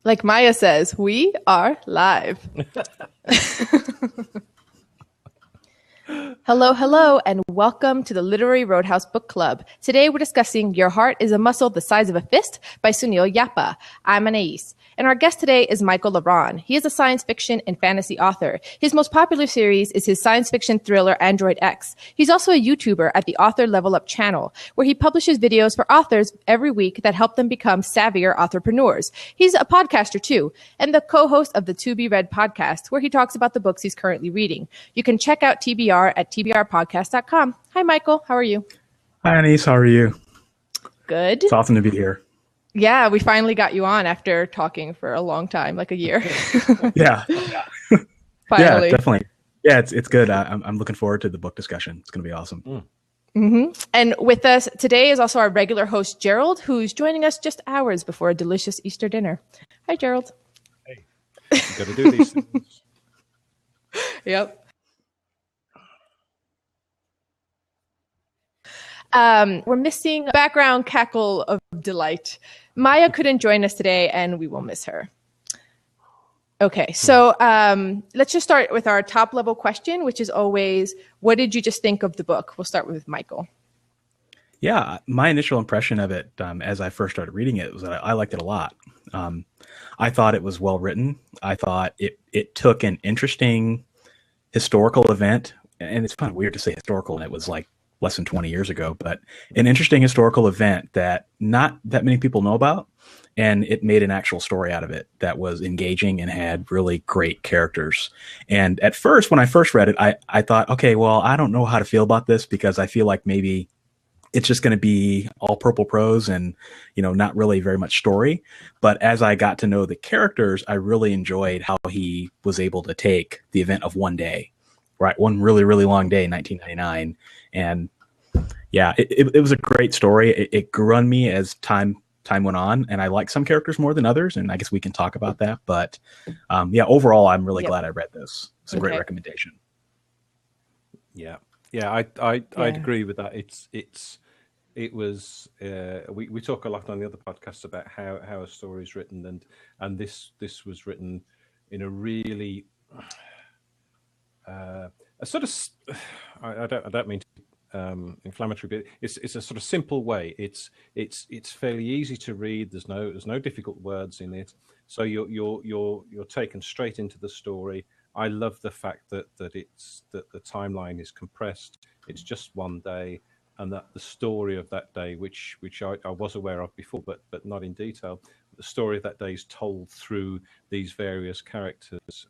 Like Maya says, we are live. Hello, hello, and welcome to the Literary Roadhouse Book Club. Today we're discussing Your Heart is a Muscle the Size of a Fist by Sunil Yapa. I'm Anais. And our guest today is Michel La Ronn. He is a science fiction and fantasy author. His most popular series is his science fiction thriller Android X. He's also a YouTuber at the Author Level Up channel, where he publishes videos for authors every week that help them become savvier entrepreneurs. He's a podcaster too, and the co-host of the To Be Read podcast, where he talks about the books he's currently reading. You can check out TBR at tbrpodcast.com. Hi, Michael. How are you? Hi, Anais. How are you? Good. It's awesome to be here. Yeah, we finally got you on after talking for a long time, like a year. Yeah. Finally. Yeah, definitely. Yeah, it's good. I'm looking forward to the book discussion. It's going to be awesome. Mm-hmm. And with us today is also our regular host, Gerald, who's joining us just hours before a delicious Easter dinner. Hi, Gerald. Hey, you got to do these things. Yep. We're missing a background cackle of delight. Maya couldn't join us today, and we will miss her. Okay, so let's just start with our top level question, which is always, what did you just think of the book? We'll start with Michael. Yeah, my initial impression of it as I first started reading it was that I liked it a lot. I thought it was well written. I thought it took an interesting historical event, and it's kind of weird to say historical, and it was like less than 20 years ago, but an interesting historical event that not that many people know about. And it made an actual story out of it that was engaging and had really great characters. And at first, when I first read it, I thought, okay, well, I don't know how to feel about this because I feel like maybe it's just going to be all purple prose and, not really very much story. But as I got to know the characters, I really enjoyed how he was able to take the event of one day, right? One really, really long day, 1999. And yeah, it was a great story. It grew on me as time went on, and I like some characters more than others, and I guess we can talk about that. But overall, I'm really glad I read this. It's a great recommendation. Yeah, I'd agree with that. It was we talk a lot on the other podcasts about how a story is written, and this was written in a really a sort of I don't mean to inflammatory, but it's a sort of simple way. It's fairly easy to read. There's no difficult words in it, so you're taken straight into the story. I love the fact that the timeline is compressed. It's just one day, and that the story of that day, which I was aware of before, but not in detail. The story of that day is told through these various characters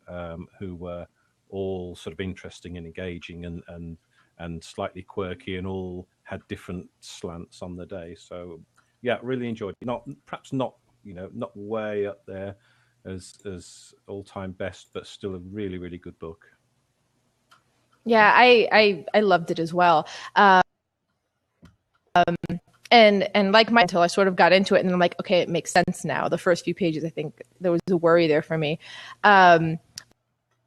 who were all sort of interesting and engaging and slightly quirky, and all had different slants on the day. So yeah, really enjoyed it. Perhaps not way up there as all-time best, but still a really, really good book. Yeah, I loved it as well. And like mine, until I sort of got into it, and I'm like, okay, it makes sense now. The first few pages, I think there was a worry there for me. But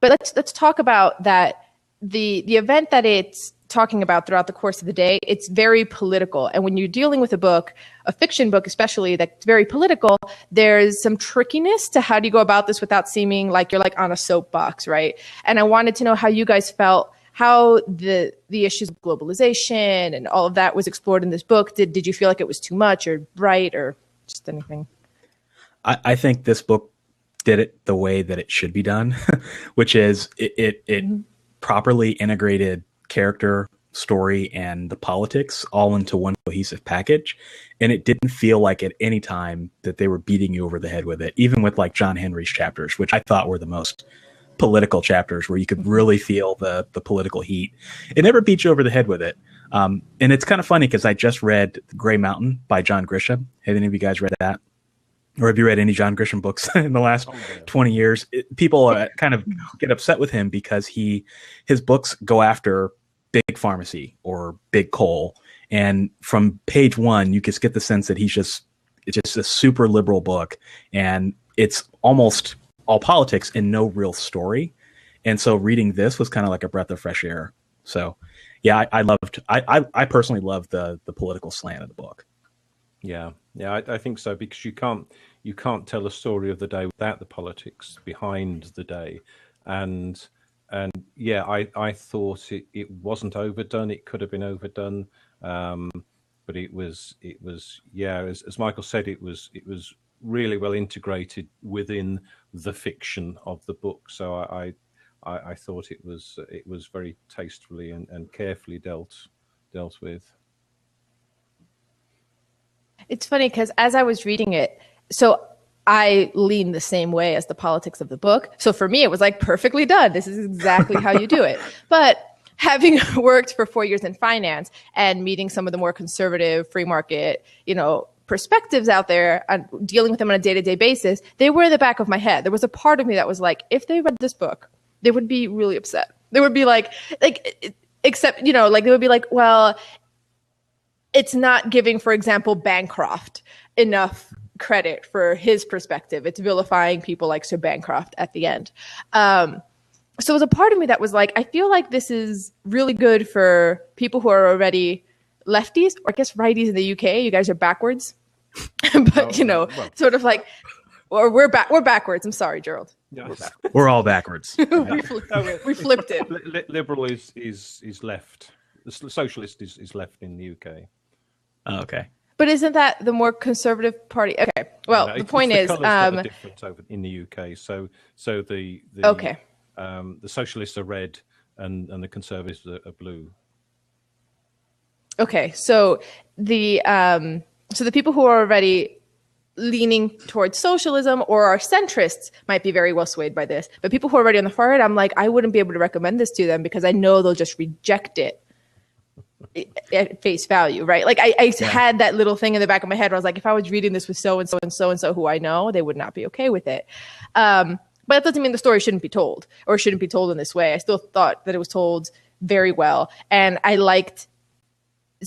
let's talk about that. The event that it's talking about throughout the course of the day, it's very political. And when you're dealing with a fiction book especially, that's very political, there's some trickiness to how do you go about this without seeming like you're like on a soapbox, right? And I wanted to know how you guys felt, how the issues of globalization and all of that was explored in this book. Did you feel like it was too much or bright or just anything? I think this book did it the way that it should be done, which is it properly integrated character, story, and the politics all into one cohesive package. And it didn't feel like at any time that they were beating you over the head with it, even with like John Henry's chapters, which I thought were the most political chapters where you could really feel the political heat. It never beat you over the head with it. And it's kind of funny because I just read Grey Mountain by John Grisham. Have any of you guys read that? Or have you read any John Grisham books in the last 20 years? People kind of get upset with him because his books go after big pharmacy or big coal. And from page one, you just get the sense that it's just a super liberal book. And it's almost all politics and no real story. And so reading this was kind of like a breath of fresh air. So yeah, I personally loved the political slant of the book. Yeah, yeah, I think so, because you can't tell a story of the day without the politics behind the day, and yeah, I thought it wasn't overdone. It could have been overdone, but it was yeah, as Michael said, it was really well integrated within the fiction of the book. So I thought it was very tastefully and carefully dealt with. It's funny because as I was reading it, so I lean the same way as the politics of the book. So for me, it was like perfectly done. This is exactly how you do it. But having worked for 4 years in finance and meeting some of the more conservative free market, perspectives out there and dealing with them on a day-to-day basis, they were in the back of my head. There was a part of me that was like, if they read this book, they would be really upset. They would be like, except, like they would be like, well, it's not giving, for example, Bancroft enough credit for his perspective. It's vilifying people like Sir Bancroft at the end. So it was a part of me that was like, I feel like this is really good for people who are already lefties, or I guess righties in the UK. You guys are backwards. But, sort of like, or we're backwards. I'm sorry, Gerald. Yeah. We're all backwards. We flipped it. Liberal is left. The socialist is left in the UK. Oh, okay. But isn't that the more conservative party? Okay. Well, the point is, colours that are different over in the UK. So the okay. The socialists are red and the conservatives are blue. Okay. So the people who are already leaning towards socialism or are centrists might be very well swayed by this. But people who are already on the far right, I'm like, I wouldn't be able to recommend this to them because I know they'll just reject it at face value, right? Like I had that little thing in the back of my head where I was like, if I was reading this with so and so and so and so who I know, they would not be okay with it. But that doesn't mean the story shouldn't be told or shouldn't be told in this way. I still thought that it was told very well, and I liked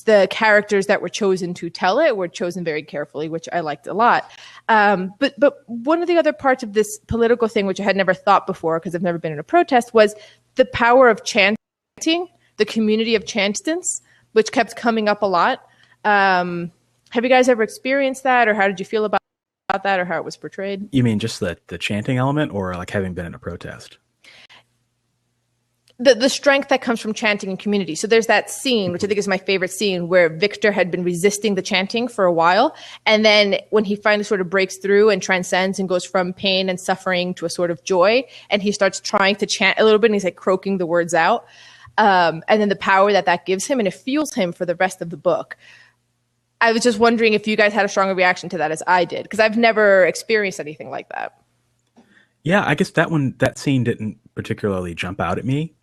the characters that were chosen to tell it were chosen very carefully, which I liked a lot. But one of the other parts of this political thing, which I had never thought before because I've never been in a protest, was the power of chanting, the community of chantants, which kept coming up a lot. Have you guys ever experienced that, or how did you feel about that, or how it was portrayed? You mean just the chanting element, or like having been in a protest? The strength that comes from chanting in community. So there's that scene, which I think is my favorite scene, where Victor had been resisting the chanting for a while. And then when he finally sort of breaks through and transcends and goes from pain and suffering to a sort of joy, and he starts trying to chant a little bit, and he's like croaking the words out. And then the power that gives him, and it fuels him for the rest of the book. I was just wondering if you guys had a stronger reaction to that as I did, because I've never experienced anything like that. Yeah, I guess that scene didn't particularly jump out at me.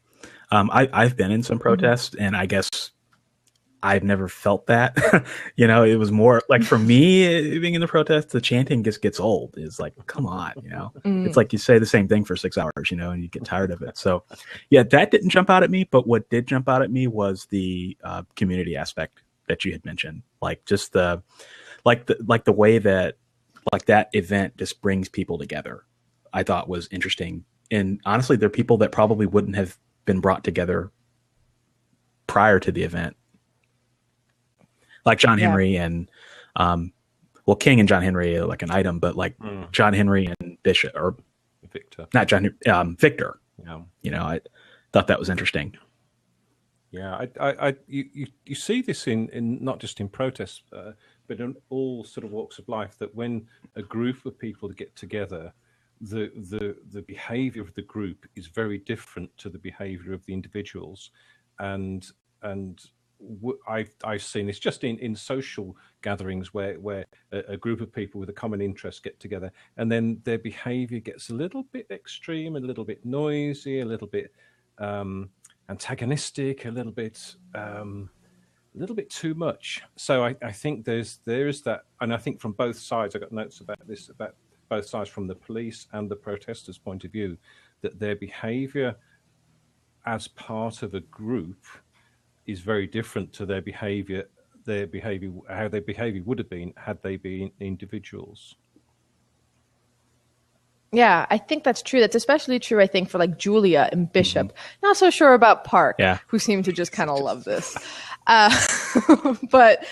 I've been in some protests, and I guess I've never felt that. It was more like, for me, being in the protest, the chanting just gets old. It's like, come on, It's like you say the same thing for 6 hours, and you get tired of it. So, yeah, that didn't jump out at me. But what did jump out at me was the community aspect that you had mentioned, like just the way that that event just brings people together. I thought was interesting, and honestly, there are people that probably wouldn't have been brought together prior to the event, like John Henry and King and John Henry are like an item, but like John Henry and Bishop, or Victor, not John, Victor. Yeah. I thought that was interesting. Yeah, you see this in not just in protests, but in all sort of walks of life, that when a group of people get together, the behavior of the group is very different to the behavior of the individuals, and I've seen this just in social gatherings where a group of people with a common interest get together, and then their behavior gets a little bit extreme, a little bit noisy, a little bit antagonistic, a little bit too much. So I think there is that, and I think from both sides, I got notes about this, about both sides, from the police and the protesters' point of view, that their behavior as part of a group is very different to how their behavior would have been had they been individuals. Yeah, I think that's true. That's especially true, I think, for like Julia and Bishop. Not so sure about Park, who seem to just kind of love this. But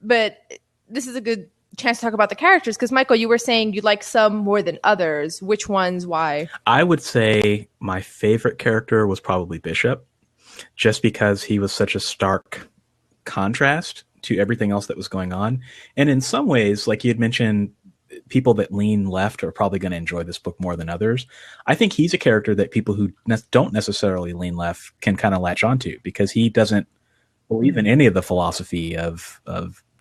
but this is a good chance to talk about the characters, because Michael, you were saying you like some more than others. Which ones? Why? I would say my favorite character was probably Bishop, just because he was such a stark contrast to everything else that was going on. And in some ways, like you had mentioned, people that lean left are probably going to enjoy this book more than others. I think he's a character that people who don't necessarily lean left can kind of latch onto, because he doesn't believe in any of the philosophy of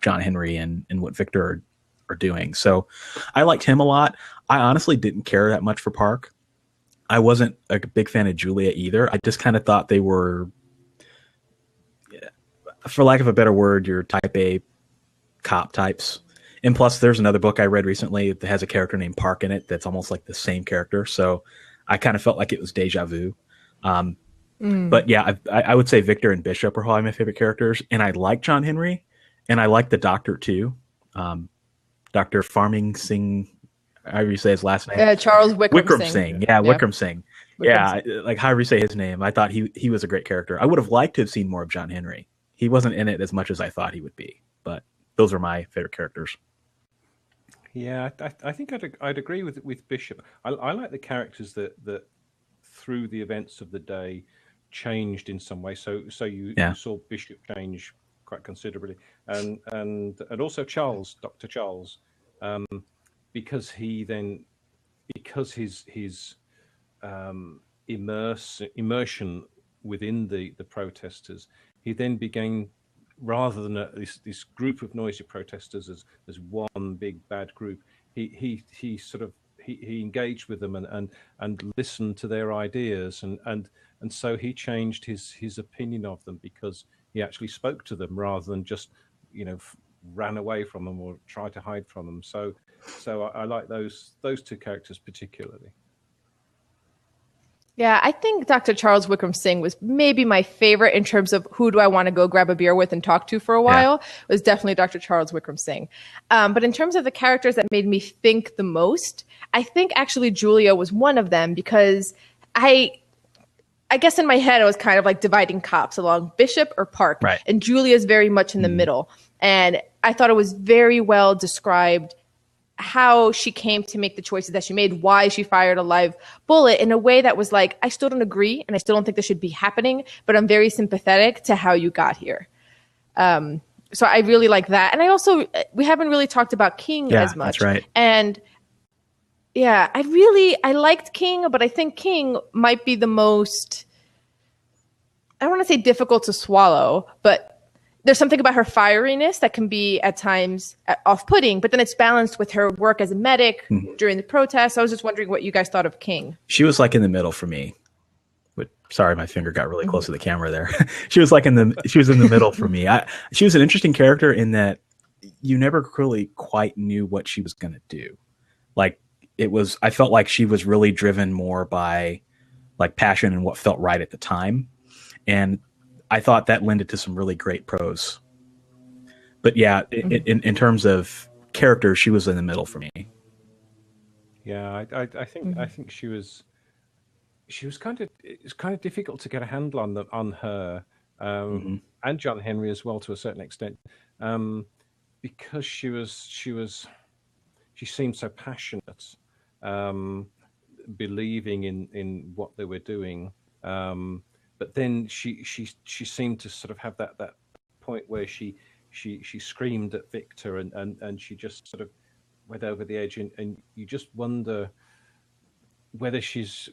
John Henry and what Victor are doing. So I liked him a lot. I honestly didn't care that much for Park. I wasn't a big fan of Julia either. I just kind of thought they were, for lack of a better word, your type A cop types. And plus, there's another book I read recently that has a character named Park in it that's almost like the same character. So I kind of felt like it was deja vu. But yeah, I would say Victor and Bishop are probably my favorite characters. And I like John Henry, and I like the Doctor too. Dr. Farming Singh, however you say his last name. Charles Wickham Singh. Yeah, Wickham Singh. Yeah, like however you say his name. I thought he was a great character. I would have liked to have seen more of John Henry. He wasn't in it as much as I thought he would be. But those are my favorite characters. Yeah, I think I'd agree with Bishop. I like the characters that through the events of the day changed in some way. So you saw Bishop change quite considerably, and also Dr. Charles, because his immersion within the protesters, he then began, rather than this group of noisy protesters as one big bad group, he engaged with them and listened to their ideas, and so he changed his opinion of them, because he actually spoke to them rather than just ran away from them or tried to hide from them. So I like those two characters particularly. Yeah, I think Dr. Charles Wickham Singh was maybe my favorite in terms of who do I want to go grab a beer with and talk to for a while. It was definitely Dr. Charles Wickham Singh. But in terms of the characters that made me think the most, I think actually Julia was one of them, because I guess in my head I was kind of like dividing cops along Bishop or Park. Right. And Julia's very much in the middle. And I thought it was very well described how she came to make the choices that she made, why she fired a live bullet in a way that was like, I still don't agree and I still don't think this should be happening, but I'm very sympathetic to how you got here. So I really like that. And we haven't really talked about King as much. That's right. And yeah, I liked King, but I think King might be the most, I don't want to say difficult to swallow, but there's something about her fieriness that can be at times off-putting, but then it's balanced with her work as a medic during the protests. I was just wondering what you guys thought of King. She was like in the middle for me. But sorry, my finger got really close to the camera there. She was in the middle for me. She was an interesting character in that you never really quite knew what she was going to do. Like I felt like she was really driven more by like passion and what felt right at the time. And I thought that lended to some really great prose. But yeah, in terms of character, she was in the middle for me. Yeah, I think she was kind of, it's kind of difficult to get a handle on her, and John Henry as well to a certain extent, because she seemed so passionate, believing in what they were doing. But then she seemed to sort of have that point where she screamed at Victor and she just sort of went over the edge, and you just wonder whether she's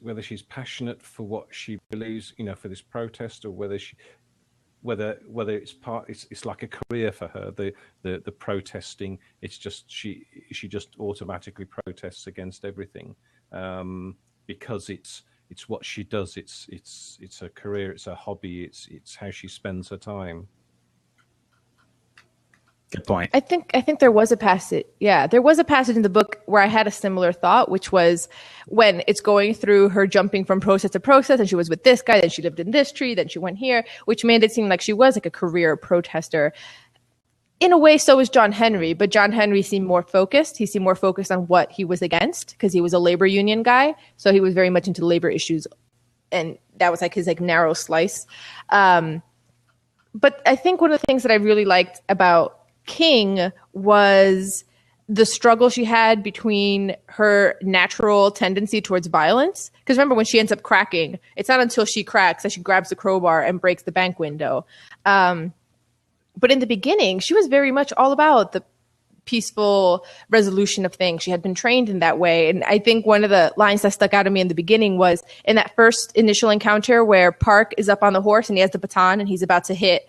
passionate for what she believes, for this protest, or whether it's like a career for her, the protesting. It's just she just automatically protests against everything, because it's what she does. It's her career. It's her hobby. It's how she spends her time. Good point. I think there was a passage. Yeah, there was a passage in the book where I had a similar thought, which was when it's going through her jumping from process to process, and she was with this guy, then she lived in this tree, then she went here, which made it seem like she was like a career protester. In a way, so was John Henry, but John Henry seemed more focused. He seemed more focused on what he was against, because he was a labor union guy. So he was very much into labor issues, and that was like his narrow slice. But I think one of the things that I really liked about King was the struggle she had between her natural tendency towards violence. Because remember, when she ends up cracking, it's not until she cracks that she grabs the crowbar and breaks the bank window. But in the beginning, she was very much all about the peaceful resolution of things. She had been trained in that way. And I think one of the lines that stuck out to me in the beginning was in that first initial encounter where Park is up on the horse and he has the baton and he's about to hit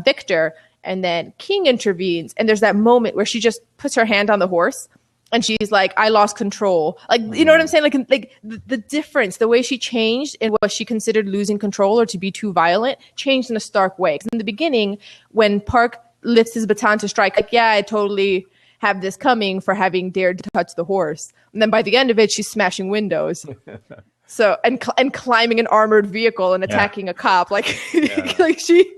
Victor. And then King intervenes. And there's that moment where she just puts her hand on the horse and she's like, I lost control. Like, you know what I'm saying? Like the difference, the way she changed in what she considered losing control or to be too violent changed in a stark way. Because in the beginning, when Park lifts his baton to strike, like, yeah, I totally have this coming for having dared to touch the horse. And then by the end of it, she's smashing windows. So, and climbing an armored vehicle and attacking a cop. Like, like she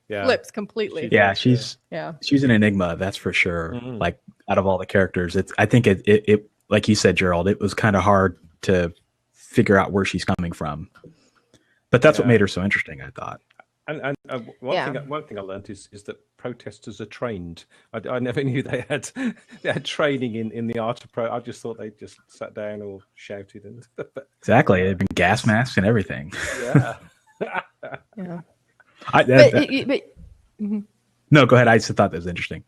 flips completely. Yeah, she's an enigma, that's for sure. Mm-hmm. Like, out of all the characters, I think it like you said, Gerald, it was kind of hard to figure out where she's coming from. But that's what made her so interesting, I thought. And one thing I learned is that protesters are trained. I never knew they had training in the art of I just thought they just sat down or shouted and exactly. They've been gas masks and everything. Yeah. No, go ahead. I just thought that was interesting.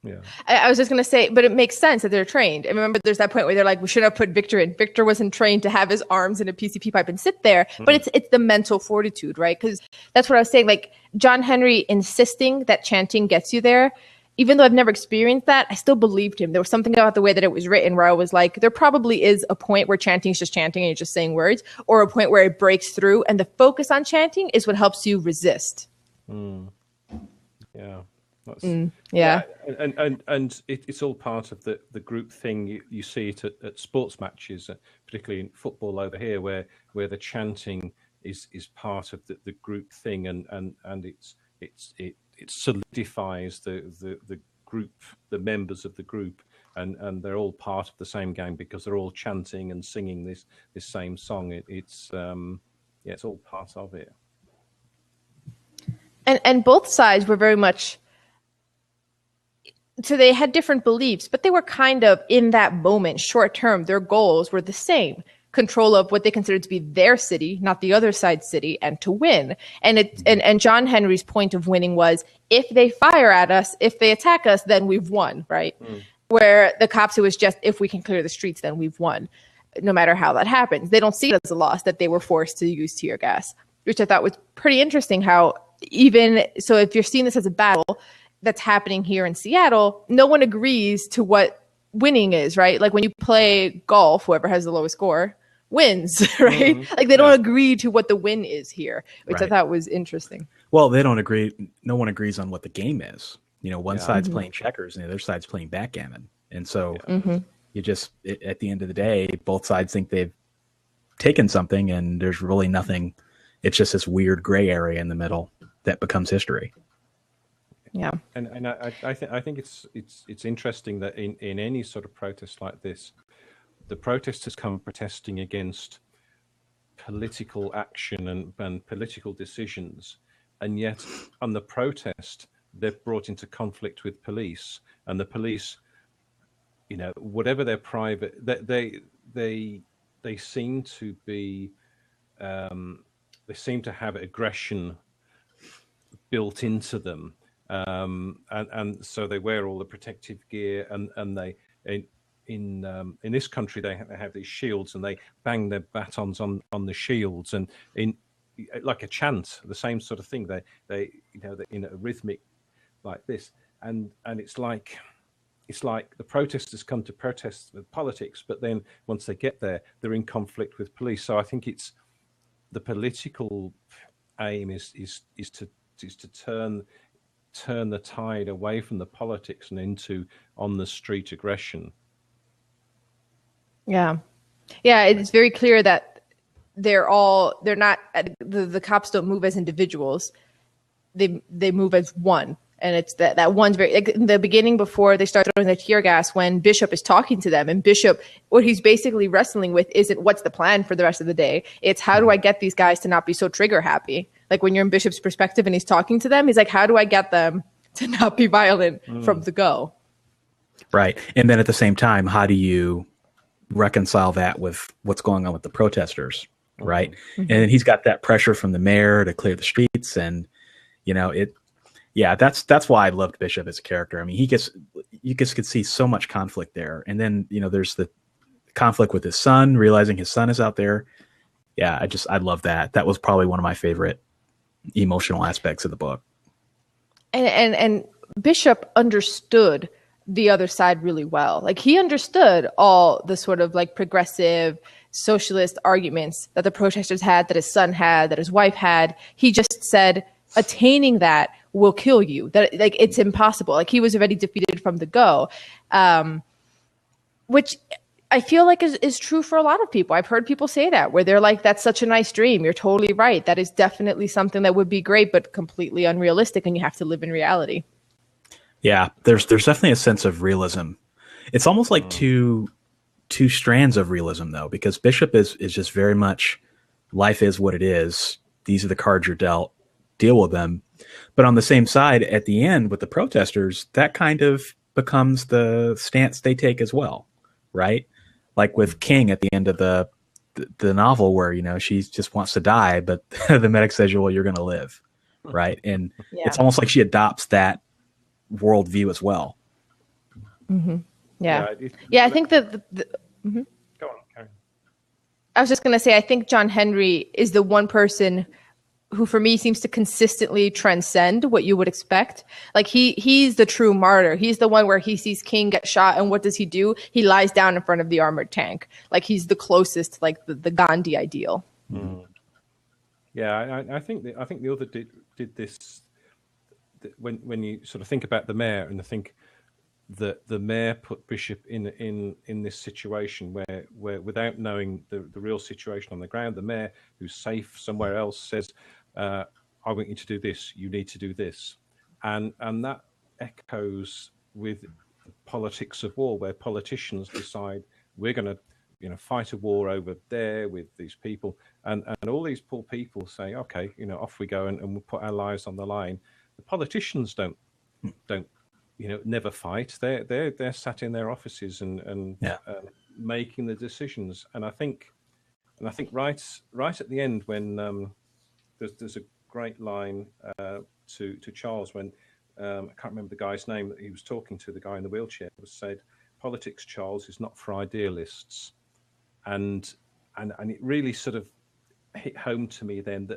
Yeah. I was just going to say, but it makes sense that they're trained. And remember, there's that point where they're like, we should have put Victor in. Victor wasn't trained to have his arms in a PCP pipe and sit there. Mm-hmm. But it's the mental fortitude, right? Because that's what I was saying. Like, John Henry insisting that chanting gets you there. Even though I've never experienced that, I still believed him. There was something about the way that it was written where I was like, there probably is a point where chanting is just chanting and you're just saying words, or a point where it breaks through and the focus on chanting is what helps you resist. Yeah. And it's all part of the group thing. You see it at sports matches, particularly in football over here, where the chanting is part of the group thing, and it solidifies the group, the members of the group, and they're all part of the same game because they're all chanting and singing this same song. It's all part of it. And both sides were very much. So they had different beliefs, but they were kind of in that moment, short term, their goals were the same. Control of what they considered to be their city, not the other side's city, and to win. And John Henry's point of winning was, if they fire at us, if they attack us, then we've won, right? Where the cops, it was just, if we can clear the streets, then we've won, no matter how that happens. They don't see it as a loss that they were forced to use tear gas, which I thought was pretty interesting how so if you're seeing this as a battle that's happening here in Seattle, no one agrees to what winning is, right? Like when you play golf, whoever has the lowest score wins, right? Mm-hmm. Like they don't agree to what the win is here, which I thought was interesting. Well, they don't agree. No one agrees on what the game is. You know, one side's playing checkers and the other side's playing backgammon. And so you just, at the end of the day, both sides think they've taken something and there's really nothing. It's just this weird gray area in the middle that becomes history. Yeah, and I think it's interesting that in any sort of protest like this, the protesters come protesting against political action and political decisions, and yet on the protest they're brought into conflict with police, and the police, you know, whatever their private, they seem to be, they seem to have aggression built into them. And so they wear all the protective gear, and they in this country they have these shields, and they bang their batons on the shields, and in like a chant, the same sort of thing. They you know, in a rhythmic like this, and it's like the protesters come to protest the politics, but then once they get there, they're in conflict with police. So I think it's the political aim is to turn the tide away from the politics and into on the street aggression. Yeah, it's very clear that they're not, the cops don't move as individuals. They move as one. And it's that one's very, like in the beginning, before they start throwing the tear gas, when Bishop is talking to them, and Bishop, what he's basically wrestling with isn't what's the plan for the rest of the day. It's how do I get these guys to not be so trigger happy? Like when you're in Bishop's perspective and he's talking to them, he's like, how do I get them to not be violent from the go. Right. And then at the same time, how do you reconcile that with what's going on with the protesters? Right. Mm-hmm. And he's got that pressure from the mayor to clear the streets. And, that's why I loved Bishop as a character. I mean, you just could see so much conflict there. And then, there's the conflict with his son, realizing his son is out there. Yeah. I love that. That was probably one of my favorite emotional aspects of the book. And Bishop understood the other side really well. Like, he understood all the sort of like progressive socialist arguments that the protesters had, that his son had, that his wife had. He just said, attaining that will kill you. That, like, it's impossible. Like, he was already defeated from the go, which I feel like is true for a lot of people. I've heard people say that, where they're like, that's such a nice dream. You're totally right. That is definitely something that would be great, but completely unrealistic, and you have to live in reality. Yeah, there's definitely a sense of realism. It's almost like two strands of realism, though, because Bishop is just very much, life is what it is. These are the cards you're dealt. Deal with them. But on the same side, at the end with the protesters, that kind of becomes the stance they take as well, right? Like with King at the end of the novel, where she just wants to die, but the medic says, "Well, you're going to live," right? And it's almost like she adopts that worldview as well. Mm-hmm. Yeah. I think that mm-hmm. Go on, Karen. I was just going to say, I think John Henry is the one person who, for me, seems to consistently transcend what you would expect. Like, he's the true martyr. He's the one where he sees King get shot, and what does he do? He lies down in front of the armored tank. Like, he's the closest to, like, the Gandhi ideal. Mm. Yeah, I think the other did this. When you sort of think about the mayor, and think that the mayor put Bishop in this situation where without knowing the real situation on the ground, the mayor, who's safe somewhere else, says, "I want you to do this. You need to do this," and that echoes with the politics of war, where politicians decide we're going to fight a war over there with these people, and all these poor people say, "Okay, off we go, and we'll put our lives on the line." The politicians don't never fight. They're sat in their offices and making the decisions. And I think right at the end, when there's a great line to Charles, when I can't remember the guy's name that he was talking to, the guy in the wheelchair, was said, "Politics, Charles, is not for idealists," and it really sort of hit home to me then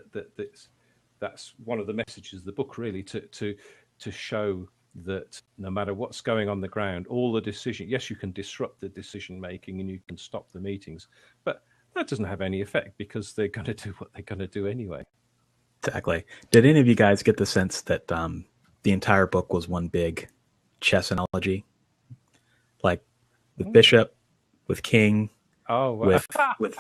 that's one of the messages of the book, really, to show that no matter what's going on the ground, all the decision, yes, you can disrupt the decision making and you can stop the meetings, but that doesn't have any effect because they're going to do what they're going to do anyway. Exactly. Did any of you guys get the sense that the entire book was one big chess analogy? Like with Bishop, with King, with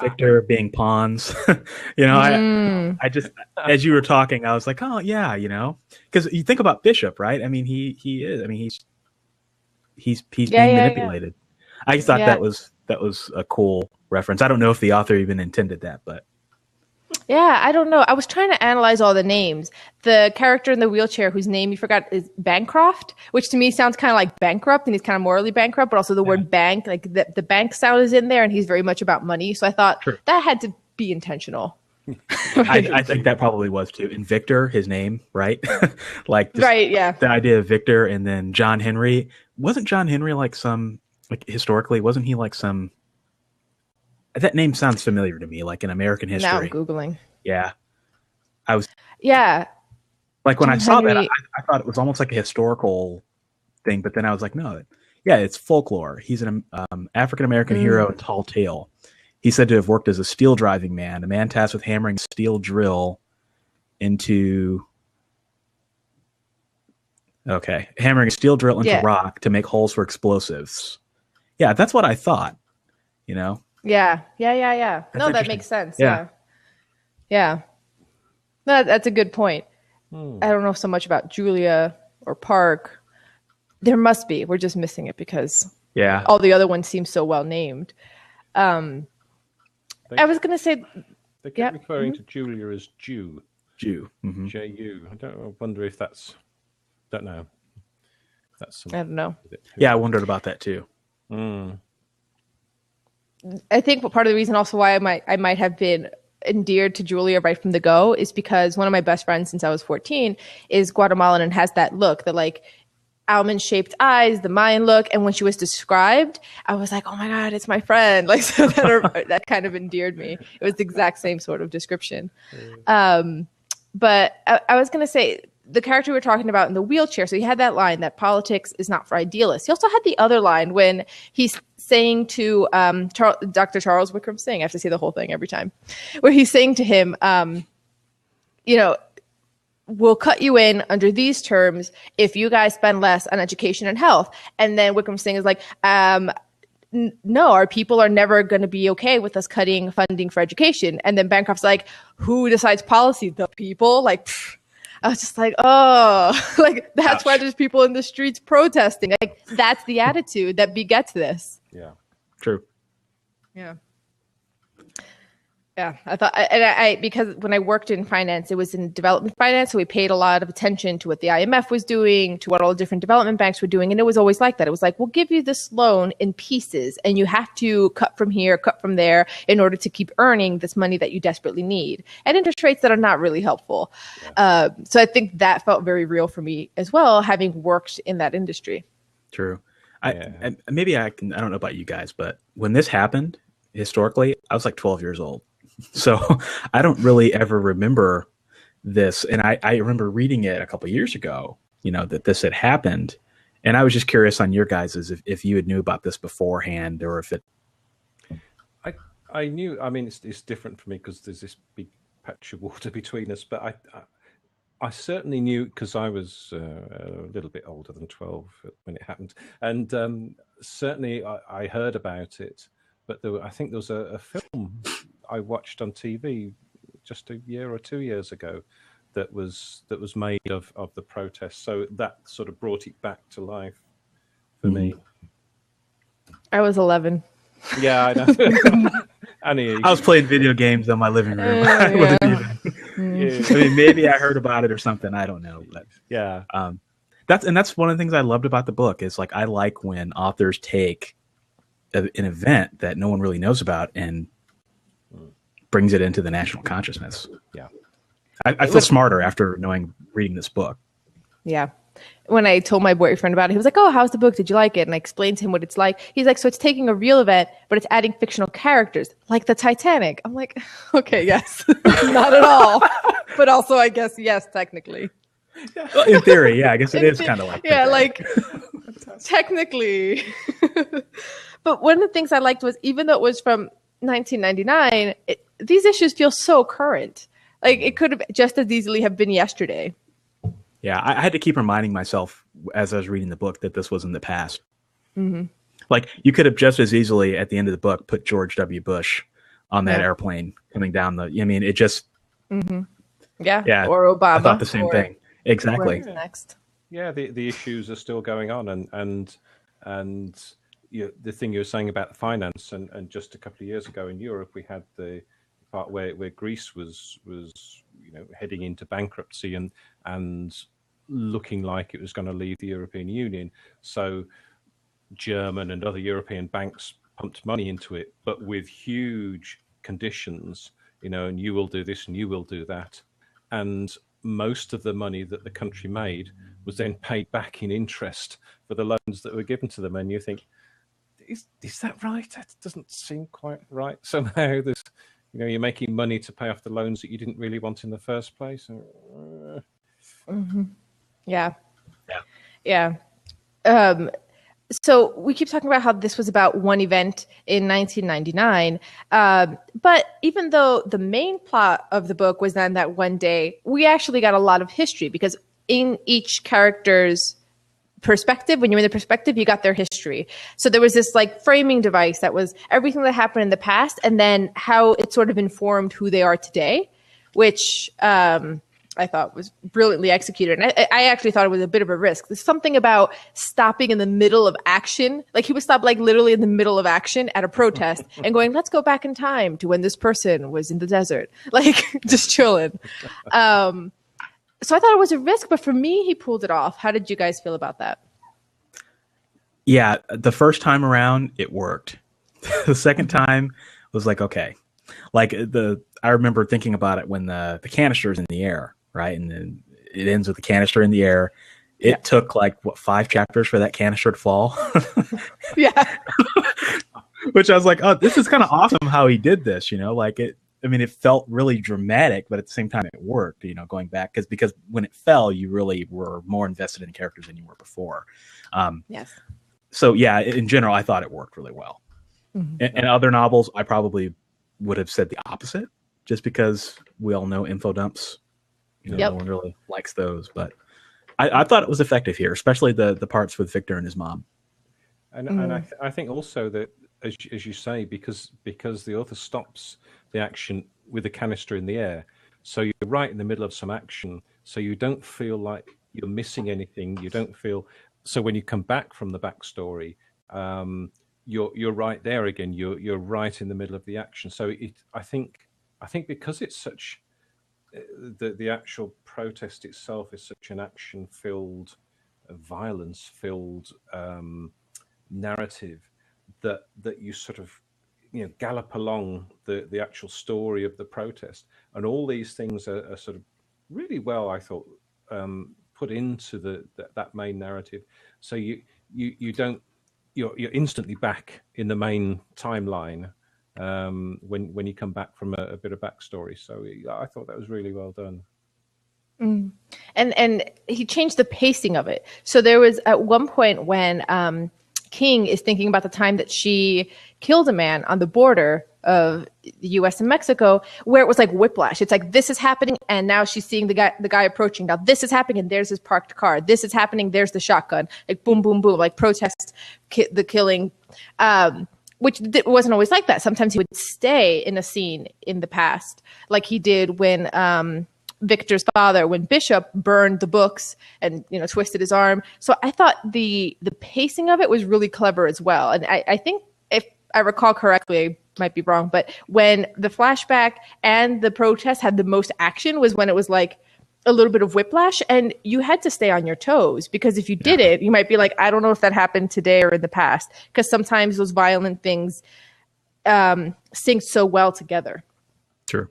Victor being pawns. I just, as you were talking, I was like, oh yeah, because you think about Bishop, right? I mean, he's being manipulated. Yeah. I just thought that was a cool reference. I don't know if the author even intended that, but yeah, I don't know. I was trying to analyze all the names. The character in the wheelchair, whose name you forgot, is Bancroft, which to me sounds kind of like bankrupt, and he's kind of morally bankrupt, but also the word bank, like the bank sound is in there, and he's very much about money. So I thought that had to be intentional. I think that probably was too. And Victor, his name, right? Like the idea of Victor, and then John Henry. Wasn't John Henry historically, wasn't he like some... That name sounds familiar to me, like in American history. Now I'm Googling. Yeah. I was... Yeah. Like when John I saw Henry... that, I thought it was almost like a historical thing, but then I was like, no. Yeah, it's folklore. He's an African-American hero and tall tale. He's said to have worked as a steel driving man, a man tasked with hammering a steel drill into... hammering a steel drill into rock to make holes for explosives. Yeah, that's what I thought, Yeah. No, that makes sense. Yeah. No, that's a good point. I don't know so much about Julia or Park. There must be. We're just missing it because all the other ones seem so well named. I was going to say... They keep referring to Julia as Jew. Jew. Mm-hmm. J-U. I wonder if that's... Don't know. That's I don't know. Yeah, I wondered about that too. I think part of the reason also why I might have been endeared to Julia right from the go is because one of my best friends since I was 14 is Guatemalan and has that look, the like almond-shaped eyes, the Mayan look. And when she was described, I was like, oh my God, it's my friend. Like, so that kind of endeared me. It was the exact same sort of description. But I was going to say, the character we were talking about in the wheelchair, so he had that line that politics is not for idealists. He also had the other line when he's saying to Dr. Charles Wickham Singh, I have to say the whole thing every time, where he's saying to him, we'll cut you in under these terms if you guys spend less on education and health. And then Wickham Singh is like, no, our people are never going to be okay with us cutting funding for education. And then Bancroft's like, who decides policy? The people? Like, pfft. I was just like, oh, like that's why there's people in the streets protesting. Like that's the attitude that begets this. Yeah, true. Yeah. Yeah, I thought, and I because when I worked in finance, it was in development finance, so we paid a lot of attention to what the IMF was doing, to what all the different development banks were doing, and it was always like that. It was like, we'll give you this loan in pieces, and you have to cut from here, cut from there, in order to keep earning this money that you desperately need, and interest rates that are not really helpful. Yeah. So I think that felt very real for me as well, having worked in that industry. True. I don't know about you guys, but when this happened, historically, I was like 12 years old. So I don't really ever remember this. And I remember reading it a couple of years ago, that this had happened. And I was just curious on your guys' if you had knew about this beforehand or if it. I knew, I mean, it's different for me because there's this big patch of water between us. But I certainly knew because I was a little bit older than 12 when it happened. And certainly I heard about it. But I think there was a film I watched on TV just a year or 2 years ago that was made of the protests. So that sort of brought it back to life for me. I was 11. Yeah, I know. Annie, I was playing video games in my living room. I mean, maybe I heard about it or something. I don't know. But yeah, that's one of the things I loved about the book is like I like when authors take an event that no one really knows about and brings it into the national consciousness. Yeah. I feel smarter after reading this book. Yeah. When I told my boyfriend about it, he was like, oh, how's the book? Did you like it? And I explained to him what it's like. He's like, so it's taking a real event, but it's adding fictional characters like the Titanic. I'm like, okay, yes. Not at all. But also, I guess, yes, technically. Well, in theory, yeah, I guess it is kind of like that. Yeah, like technically. But one of the things I liked was even though it was from 1999, these issues feel so current. Like it could have just as easily have been yesterday. Yeah, I had to keep reminding myself as I was reading the book that this was in the past. Mm-hmm. Like you could have just as easily at the end of the book put George W. Bush on that airplane coming down the. I mean, it just. Mm-hmm. Yeah. Or Obama. I thought the same thing. Exactly. Next. Yeah, the issues are still going on, and the thing you were saying about the finance, and just a couple of years ago in Europe, we had the part where Greece was heading into bankruptcy and looking like it was going to leave the European Union. So German and other European banks pumped money into it, but with huge conditions, and you will do this and you will do that. And most of the money that the country made was then paid back in interest for the loans that were given to them. And you think, is that right? That doesn't seem quite right. Somehow there's, you're making money to pay off the loans that you didn't really want in the first place. Mm-hmm. Yeah. So we keep talking about how this was about one event in 1999. But even though the main plot of the book was then that one day, we actually got a lot of history because in each character's perspective, when you're in the perspective, you got their history. So there was this like framing device that was everything that happened in the past and then how it sort of informed who they are today, which I thought was brilliantly executed. And I actually thought it was a bit of a risk. There's something about stopping in the middle of action. Like he would stop like literally in the middle of action at a protest and going, let's go back in time to when this person was in the desert, like just chilling. So I thought it was a risk, but for me, he pulled it off. How did you guys feel about that? Yeah, the first time around it worked. The second time was like, okay. Like I remember thinking about it when the canister's in the air, right? And then it ends with the canister in the air. It took like 5 chapters for that canister to fall. Yeah. Which I was like, oh, this is kind of awesome how he did this, like it. I mean, it felt really dramatic, but at the same time it worked, going back because when it fell, you really were more invested in the characters than you were before. Yes. So yeah, in general, I thought it worked really well. Mm-hmm. And other novels, I probably would have said the opposite, just because we all know info dumps. No one really likes those, but I thought it was effective here, especially the parts with Victor and his mom. And I think also that, as you say, because the author stops the action with the canister in the air, so you're right in the middle of some action, so you don't feel like you're missing anything. You don't feel so when you come back from the backstory, you're right there again. You're right in the middle of the action. So I think because it's such the actual protest itself is such an action-filled, violence-filled narrative that you sort of gallop along the actual story of the protest, and all these things are sort of really well, I thought, put into that main narrative. So you're instantly back in the main timeline when you come back from a bit of backstory. So I thought that was really well done. Mm. And he changed the pacing of it. So there was at one point when King is thinking about the time that she killed a man on the border of the U.S. and Mexico, where it was like whiplash. It's like, this is happening, and now she's seeing the guy approaching. Now this is happening, and there's his parked car. This is happening, there's the shotgun. Like boom, boom, boom, like protest, the killing, which wasn't always like that. Sometimes he would stay in a scene in the past, like he did when Victor's father, when Bishop burned the books and twisted his arm. So I thought the pacing of it was really clever as well. And I think, if I recall correctly, I might be wrong, but when the flashback and the protest had the most action was when it was like a little bit of whiplash, and you had to stay on your toes, because if you did it, you might be like, I don't know if that happened today or in the past, because sometimes those violent things sync so well together. True.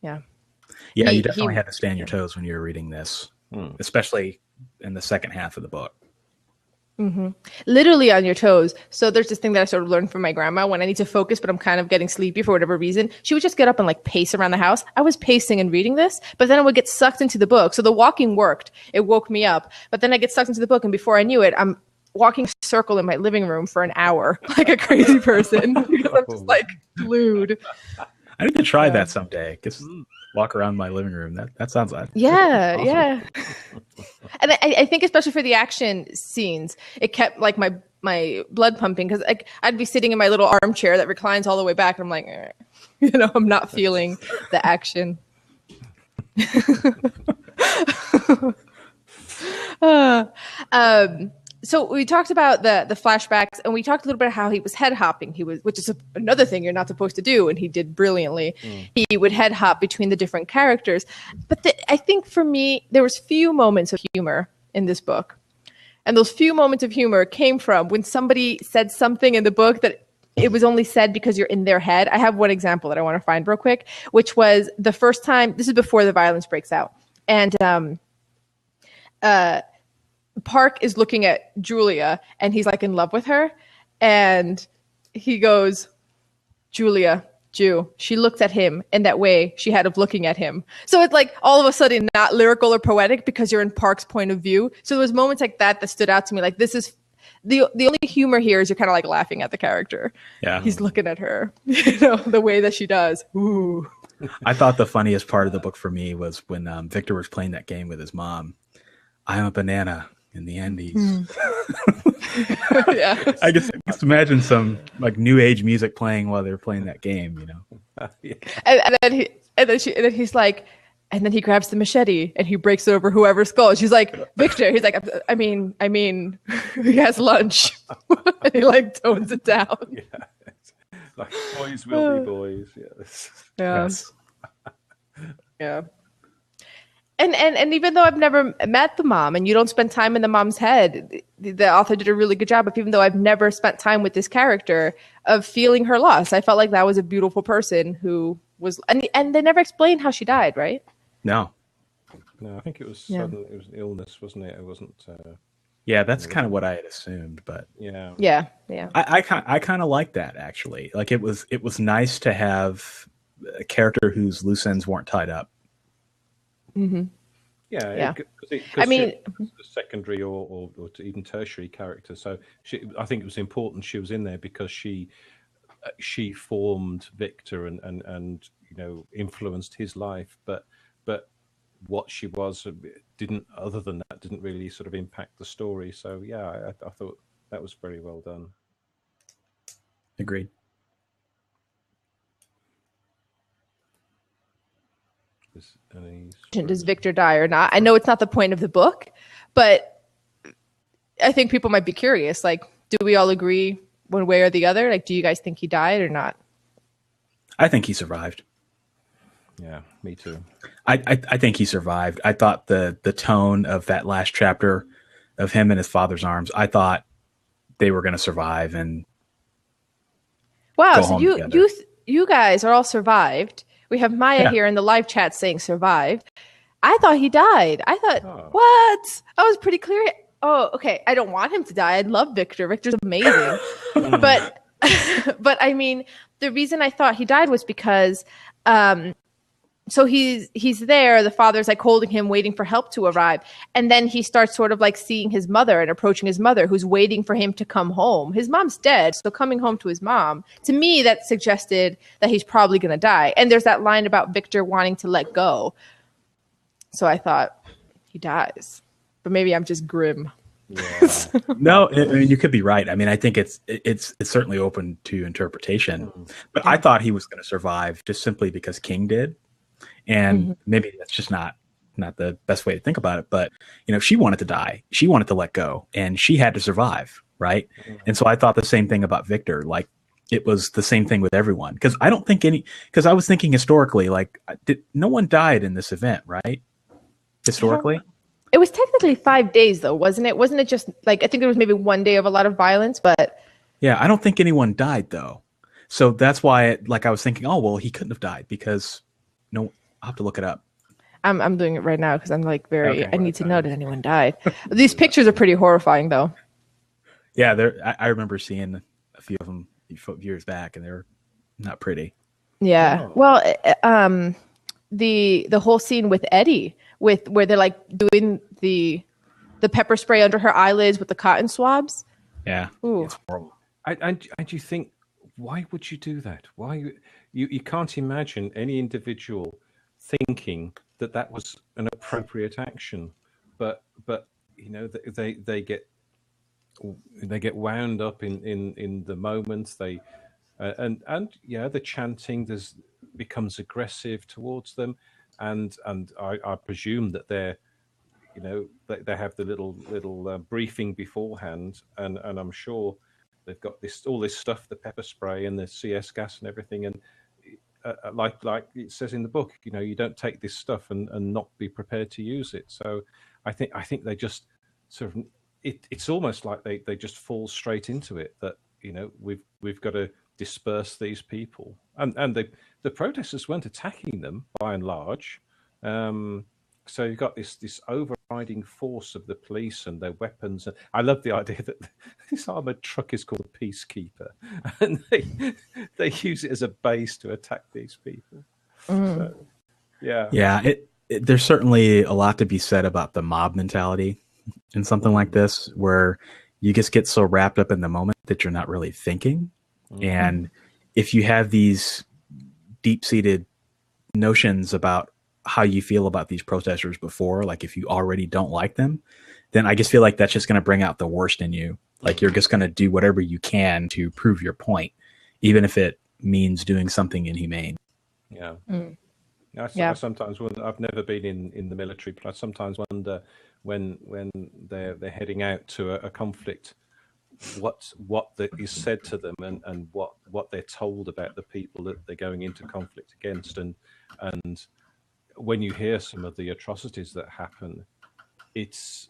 Yeah. Yeah, you definitely had to stay on your toes when you were reading this, especially in the second half of the book. Mm-hmm. Literally on your toes. So there's this thing that I sort of learned from my grandma when I need to focus, but I'm kind of getting sleepy for whatever reason. She would just get up and like pace around the house. I was pacing and reading this, but then I would get sucked into the book. So the walking worked. It woke me up. But then I get sucked into the book, and before I knew it, I'm walking a circle in my living room for an hour like a crazy person because I'm just like glued. I need to try that someday. Just walk around my living room. That sounds like yeah, awesome. Yeah. And I think especially for the action scenes, it kept like my blood pumping, because like I'd be sitting in my little armchair that reclines all the way back, and I'm like, I'm not feeling the action. So we talked about the flashbacks, and we talked a little bit how he was head hopping. Which is another thing you're not supposed to do, and he did brilliantly. He would head hop between the different characters. But I think for me, there was few moments of humor in this book. And those few moments of humor came from when somebody said something in the book that it was only said because you're in their head. I have one example that I want to find real quick, which was the first time, this is before the violence breaks out. And Park is looking at Julia, and he's like in love with her, and he goes, Julia, Jew, she looks at him in that way she had of looking at him. So it's like all of a sudden not lyrical or poetic because you're in Park's point of view. So there was moments like that stood out to me. Like, this is the only humor here is you're kind of like laughing at the character. Yeah, he's looking at her, the way that she does. Ooh. I thought the funniest part of the book for me was when Victor was playing that game with his mom. I'm a banana in the Andes. Yeah. I just imagine some like new age music playing while they're playing that game, Yeah. And then he's like, and then he grabs the machete and he breaks it over whoever's skull. She's like, Victor. He's like, I mean, he has lunch. And he like tones it down. Yeah. Like boys will be boys. Yes. Yeah. Yeah. And even though I've never met the mom, and you don't spend time in the mom's head, the author did a really good job of, even though I've never spent time with this character, of feeling her loss. I felt like that was a beautiful person who was, and they never explained how she died, right? No. No, I think it was sudden. It was illness, wasn't it? It wasn't. Yeah, that's kind of what I had assumed, but yeah. I kind of like that, actually. Like, it was nice to have a character whose loose ends weren't tied up. Mm-hmm. Yeah. I mean, a secondary or even tertiary character. So I think it was important she was in there because she formed Victor and influenced his life, but what she was didn't really sort of impact the story. So yeah, I thought that was very well done. Agreed. Does Victor die or not? I know it's not the point of the book, but I think people might be curious. Like, do we all agree one way or the other? Like, do you guys think he died or not? I think he survived. Yeah, me too. I think he survived. I thought the tone of that last chapter of him in his father's arms, I thought they were going to survive. And wow, so you guys are all survived. We have Maya here in the live chat saying survived. I thought he died. I thought, what? I was pretty clear. Oh, okay. I don't want him to die. I love Victor. Victor's amazing. but I mean, the reason I thought he died was because so he's there. The father's like holding him, waiting for help to arrive. And then he starts sort of like seeing his mother and approaching his mother, who's waiting for him to come home. His mom's dead. So coming home to his mom, to me, that suggested that he's probably going to die. And there's that line about Victor wanting to let go. So I thought he dies, but maybe I'm just grim. Yeah. No, I mean, you could be right. I mean, I think it's certainly open to interpretation, but I thought he was going to survive just simply because King did. And maybe that's just not the best way to think about it. But, she wanted to die. She wanted to let go, and she had to survive, right? And so I thought the same thing about Victor. Like, it was the same thing with everyone. Because I don't think because I was thinking historically, like, no one died in this event, right? Historically? It was technically 5 days, though, wasn't it? Wasn't it just, like, I think there was maybe 1 day of a lot of violence, but... Yeah, I don't think anyone died, though. So that's why, I was thinking, oh, well, he couldn't have died because... No, I'll have to look it up. I'm doing it right now because I'm like I need to know that anyone died. These pictures are pretty horrifying, though. Yeah, I remember seeing a few of them a few years back, and they're not pretty. Yeah. Oh. Well, the whole scene with Eddie, where they're like doing the pepper spray under her eyelids with the cotton swabs. Yeah, ooh. It's horrible. And you think, why would you do that? Why you can't imagine any individual thinking that was an appropriate action, but they get wound up in the moment. They the chanting becomes aggressive towards them, and I presume that they're they have the little briefing beforehand, and I'm sure they've got all this stuff, the pepper spray and the CS gas and everything, and like it says in the book, you don't take this stuff and not be prepared to use it. So I think they just sort of it's almost like they just fall straight into it, that we've got to disperse these people, and the protesters weren't attacking them by and large. So you've got this overriding force of the police and their weapons. And I love the idea that this armored truck is called a peacekeeper, and they use it as a base to attack these people. So, yeah. There's certainly a lot to be said about the mob mentality in something like this, where you just get so wrapped up in the moment that you're not really thinking. And if you have these deep-seated notions about how you feel about these protesters before, like if you already don't like them, then I just feel like that's just going to bring out the worst in you. Like, you're just going to do whatever you can to prove your point, even if it means doing something inhumane. Yeah. I sometimes wonder, I've never been in the military, but I sometimes wonder when they're heading out to a conflict, what is said to them and what they're told about the people that they're going into conflict against, and when you hear some of the atrocities that happen, it's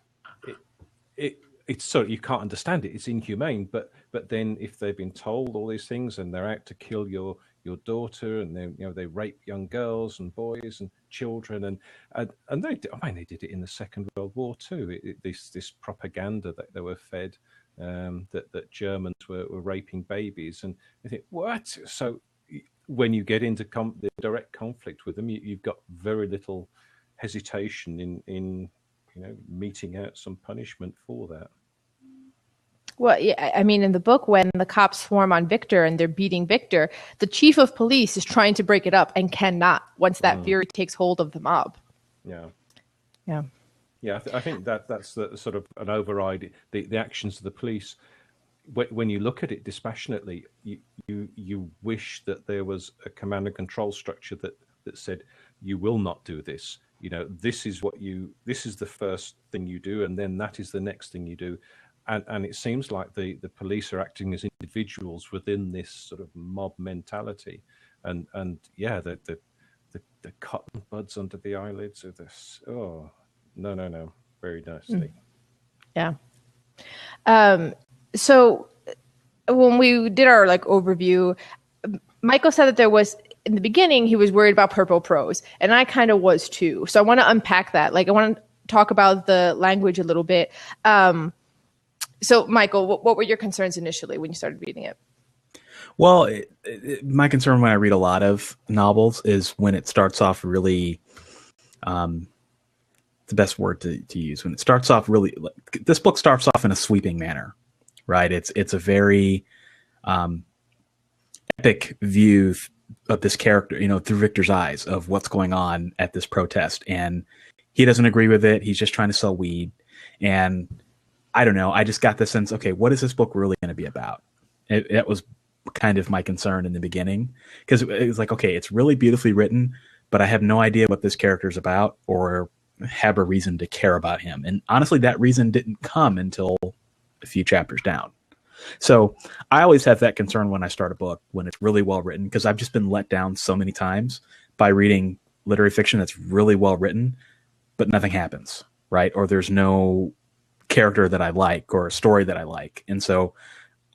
so you can't understand it. It's inhumane, but then if they've been told all these things and they're out to kill your daughter, and they rape young girls and boys and children, and they did it in the Second World War too. This propaganda that they were fed, that Germans were raping babies, and you think, what? So when you get into the direct conflict with them, you've got very little hesitation in meting out some punishment for that. Well, yeah, I mean, in the book, when the cops swarm on Victor and they're beating Victor, the chief of police is trying to break it up and cannot once that fury takes hold of the mob. Yeah. Yeah. Yeah, I think that's the sort of an override. The actions of the police, when you look at it dispassionately, you wish that there was a command and control structure that said, you will not do this. This is the first thing you do, and then that is the next thing you do. And it seems like the police are acting as individuals within this sort of mob mentality, and yeah, the cotton buds under the eyelids of this. Oh, no, very nasty. Yeah. So when we did our overview, Michael said that there was, in the beginning, he was worried about purple prose, and I kind of was too. So I want to unpack that. I want to talk about the language a little bit. So, Michael, what were your concerns initially when you started reading it? Well, my concern when I read a lot of novels is when it starts off really, the best word to use, when it starts off really, this book starts off in a sweeping manner, right? It's a very epic view of this character, through Victor's eyes of what's going on at this protest. And he doesn't agree with it. He's just trying to sell weed. And I don't know. I just got the sense, okay, what is this book really going to be about? It was kind of my concern in the beginning, because it was like, okay, it's really beautifully written, but I have no idea what this character is about or have a reason to care about him. And honestly, that reason didn't come until a few chapters down. So I always have that concern when I start a book, when it's really well written, because I've just been let down so many times by reading literary fiction that's really well written, but nothing happens, right? Or there's no character that I like or a story that I like. And so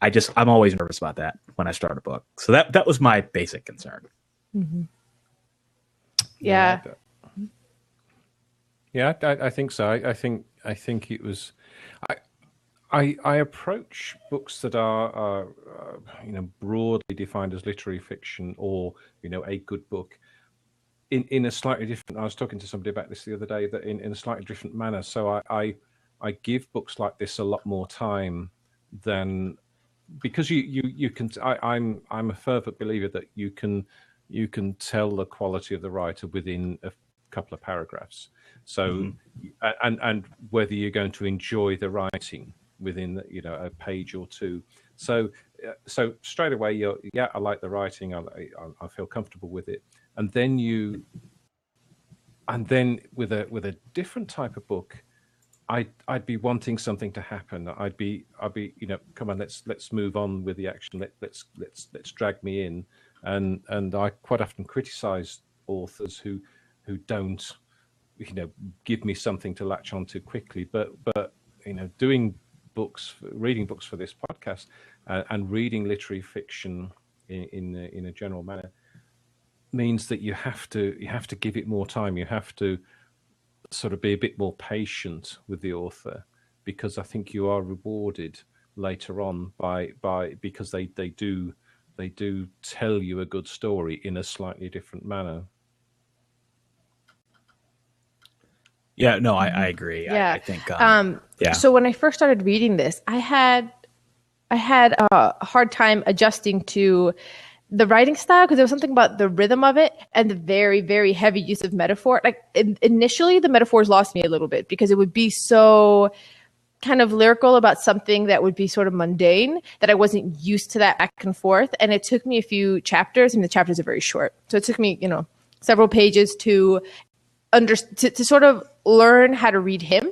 I'm always nervous about that when I start a book. So that was my basic concern. Mm-hmm. Yeah. Yeah, I think so. I think it was. I approach books that are broadly defined as literary fiction or a good book in a slightly different. I was talking to somebody about this the other day, that in a slightly different manner. So I give books like this a lot more time than, because you can. I'm a fervent believer that you can tell the quality of the writer within a couple of paragraphs. So and whether you're going to enjoy the writing within a page or two. So straight away I like the writing. I feel comfortable with it, and then with a different type of book, I'd be wanting something to happen. I'd be come on, let's move on with the action. Let's drag me in. And I quite often criticize authors who don't give me something to latch onto quickly. But doing reading books for this podcast and reading literary fiction in a general manner means that you have to give it more time. You have to sort of be a bit more patient with the author, because I think you are rewarded later on because they do tell you a good story in a slightly different manner. Yeah, no, I agree. Yeah. I think. Yeah. So when I first started reading this, I had a hard time adjusting to the writing style, because there was something about the rhythm of it and the very, very heavy use of metaphor. Initially, the metaphors lost me a little bit, because it would be so kind of lyrical about something that would be sort of mundane that I wasn't used to that back and forth. And it took me a few chapters. I mean, the chapters are very short, so it took me, several pages to sort of learn how to read him,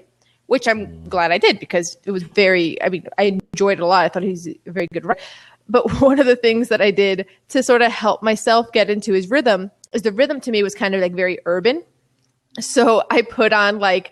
which I'm glad I did, because it was I enjoyed it a lot. I thought he's a very good writer. But one of the things that I did to sort of help myself get into his rhythm is the rhythm to me was kind of very urban. So I put on like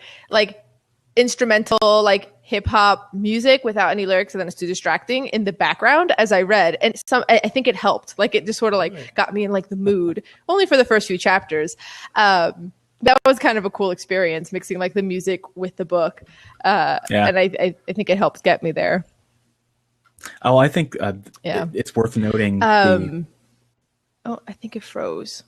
instrumental, like hip hop music without any lyrics, and then it's too distracting in the background as I read. And I think it helped. Like it just sort of like got me in like the mood. Only for the first few chapters. That was kind of a cool experience, mixing like the music with the book. And I think it helps get me there. Oh, I think it's worth noting. Oh, I think it froze.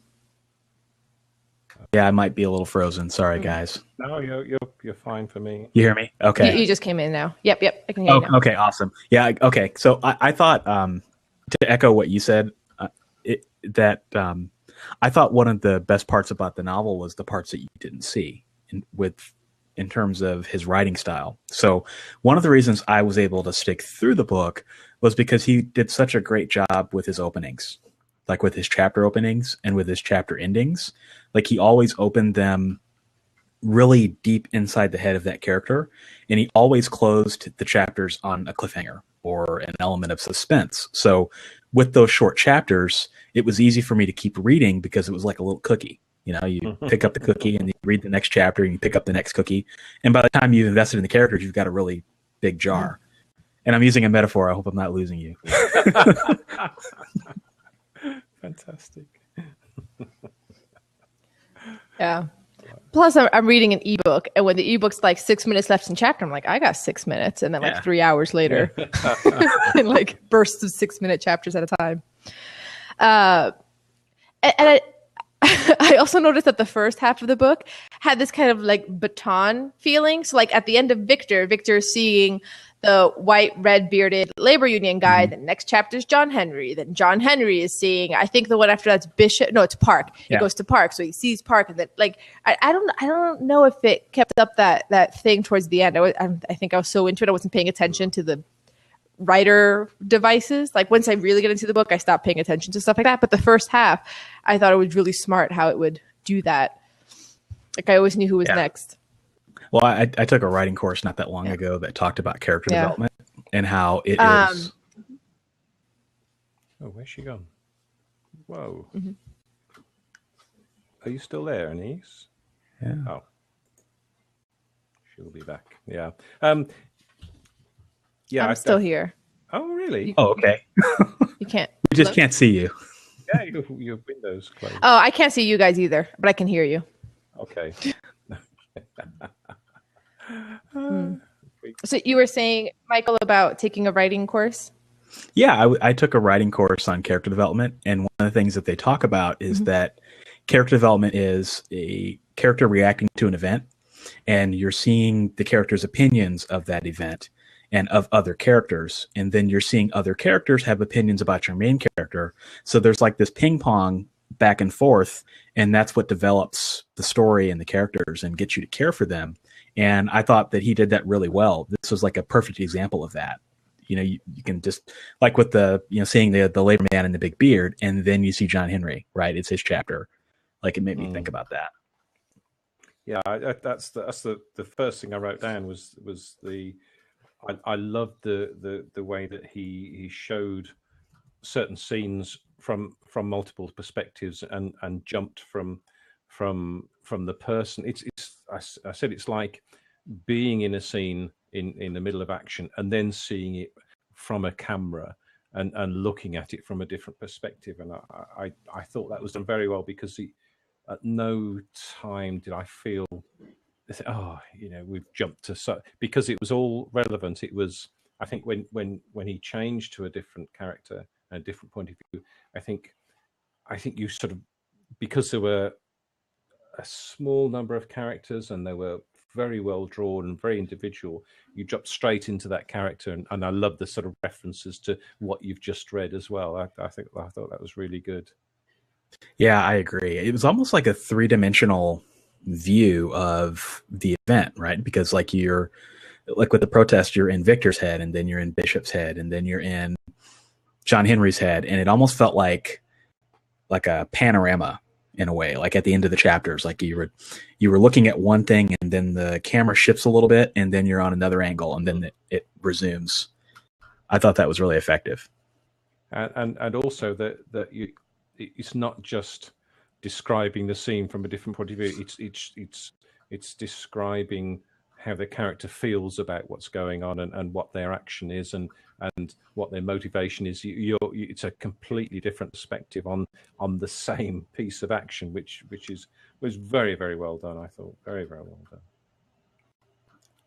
Yeah, I might be a little frozen. Sorry, guys. No, you're fine for me. You hear me? Okay. You just came in now. Yep. I can hear you now. Okay, awesome. Yeah, okay. So I thought, to echo what you said, I thought one of the best parts about the novel was the parts that you didn't see in terms of his writing style. So one of the reasons I was able to stick through the book was because he did such a great job with his openings, like with his chapter openings and with his chapter endings. Like he always opened them really deep inside the head of that character, and he always closed the chapters on a cliffhanger or an element of suspense. So with those short chapters, it was easy for me to keep reading because it was like a little cookie. You know, you pick up the cookie and you read the next chapter and you pick up the next cookie. And by the time you've invested in the characters, you've got a really big jar. And I'm using a metaphor. I hope I'm not losing you. Fantastic. Yeah. Plus, I'm reading an ebook, and when the ebook's like 6 minutes left in chapter, I'm like, I got 6 minutes, and then like 3 hours later, in like bursts of 6 minute chapters at a time. And I also noticed that the first half of the book had this kind of like baton feeling. So like at the end of Victor's seeing the white, red bearded labor union guy. The next chapter is John Henry. Then John Henry is seeing, I think the one after that's Bishop. No, it's Park. He goes to Park. So he sees Park. And then like, I don't know if it kept up that thing towards the end. I think I was so into it. I wasn't paying attention to the writer devices. Like once I really get into the book, I stopped paying attention to stuff like that. But the first half, I thought it was really smart how it would do that. Like I always knew who was next. Well, I took a writing course not that long ago that talked about character development and how it is. Oh, where's she gone? Whoa. Are you still there, Anais? Yeah. Oh. She'll be back. Yeah. Yeah, I'm still here. Oh, really? Oh, okay. You can't. We just can't see you. Yeah, your window's closed. Oh, I can't see you guys either, but I can hear you. Okay. So you were saying, Michael, about taking a writing course? Yeah, I took a writing course on character development, and one of the things that they talk about is that character development is a character reacting to an event, and you're seeing the character's opinions of that event and of other characters, and then you're seeing other characters have opinions about your main character. So there's like this ping pong back and forth, and that's what develops the story and the characters and gets you to care for them. And I thought that he did that really well. This was like a perfect example of that. You know, you can just like with the, you know, seeing the labor man and the big beard, and then you see John Henry, right? It's his chapter. Like it made me think about that. Yeah, that's the first thing I wrote down was the I loved the way that he showed certain scenes from multiple perspectives and jumped from the person. I said it's like being in a scene in the middle of action and then seeing it from a camera and looking at it from a different perspective. And I thought that was done very well, because at no time did I feel, oh, you know, we've jumped to because it was all relevant. It was, I think when he changed to a different character and a different point of view, I think you sort of, because there were a small number of characters and they were very well drawn and very individual, you dropped straight into that character, and I love the sort of references to what you've just read as well. I thought that was really good. Yeah, I agree. It was almost like a three-dimensional view of the event, right? Because like you're like with the protest, you're in Victor's head, and then you're in Bishop's head, and then you're in John Henry's head, and it almost felt like a panorama in a way. Like at the end of the chapters, like you were looking at one thing, and then the camera shifts a little bit, and then you're on another angle, and then it resumes. I thought that was really effective, and also that it's not just describing the scene from a different point of view. It's describing how the character feels about what's going on and what their action is and what their motivation is. It's a completely different perspective on the same piece of action, which was very, very well done. I thought very, very well done.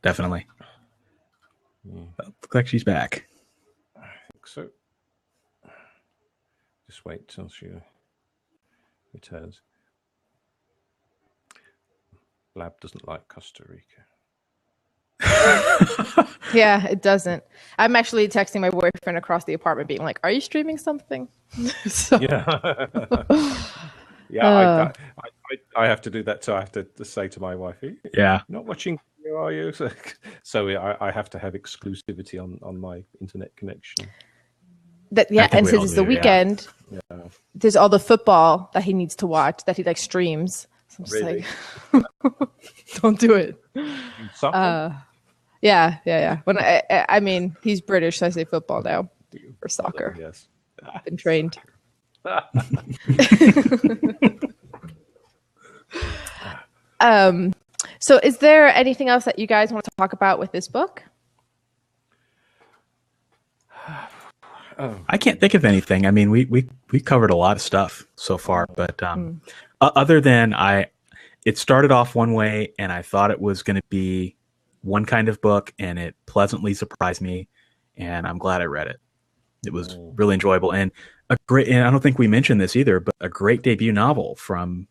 Definitely. Looks like she's back. I think so. Just wait till she returns. Blab doesn't like Costa Rica. Yeah, it doesn't. I'm actually texting my boyfriend across the apartment being like, are you streaming something? So. Yeah. Yeah, I have to do that too. I have to say to my wife, yeah, not watching video, are you? So I have to have exclusivity on my internet connection. And since it's the weekend, there's all the football that he needs to watch that he like streams. So I'm just Really? like, don't do it. Yeah. When I mean, he's British, so I say football now or soccer. Yes, I've been trained. So is there anything else that you guys want to talk about with this book? I can't think of anything. I mean, we covered a lot of stuff so far, but other than it started off one way and I thought it was going to be one kind of book, and it pleasantly surprised me, and I'm glad I read it. It was really enjoyable and and I don't think we mentioned this either, but a great debut novel from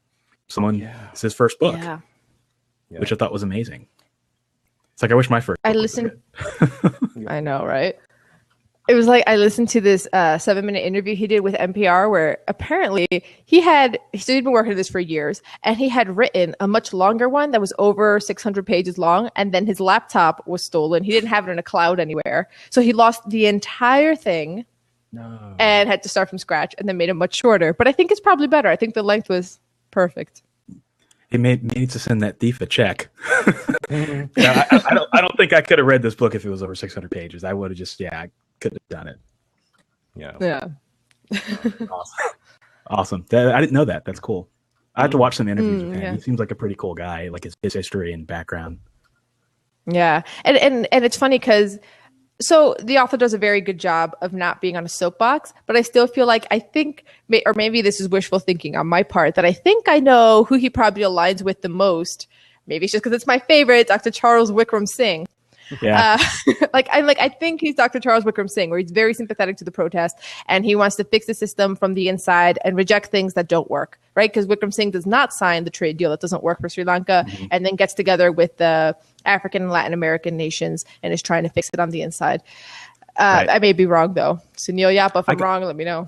someone. Yeah. It's his first book, which I thought was amazing. It's like I wish my first. I listened. I know, right? It was like I listened to this 7-minute interview he did with NPR where apparently he'd been working on this for years, and he had written a much longer one that was over 600 pages long, and then his laptop was stolen. He didn't have it in a cloud anywhere. So he lost the entire thing and had to start from scratch, and then made it much shorter. But I think it's probably better. I think the length was perfect. He needs to send that thief a check. I don't think I could have read this book if it was over 600 pages. I would have just, I could have done it. Yeah. Awesome. I didn't know that. That's cool. I had to watch some interviews with him. Yeah. He seems like a pretty cool guy, like his history and background. Yeah. And it's funny because so the author does a very good job of not being on a soapbox, but I still feel like or maybe this is wishful thinking on my part, that I think I know who he probably aligns with the most. Maybe it's just because it's my favorite, Dr. Charles Wickram Singh. Yeah. I think he's Dr. Charles Wickram Singh, where he's very sympathetic to the protest and he wants to fix the system from the inside and reject things that don't work, right? Because Wickram Singh does not sign the trade deal that doesn't work for Sri Lanka, and then gets together with the African and Latin American nations and is trying to fix it on the inside. Right. I may be wrong though. Sunil Yapa, if I'm wrong, let me know.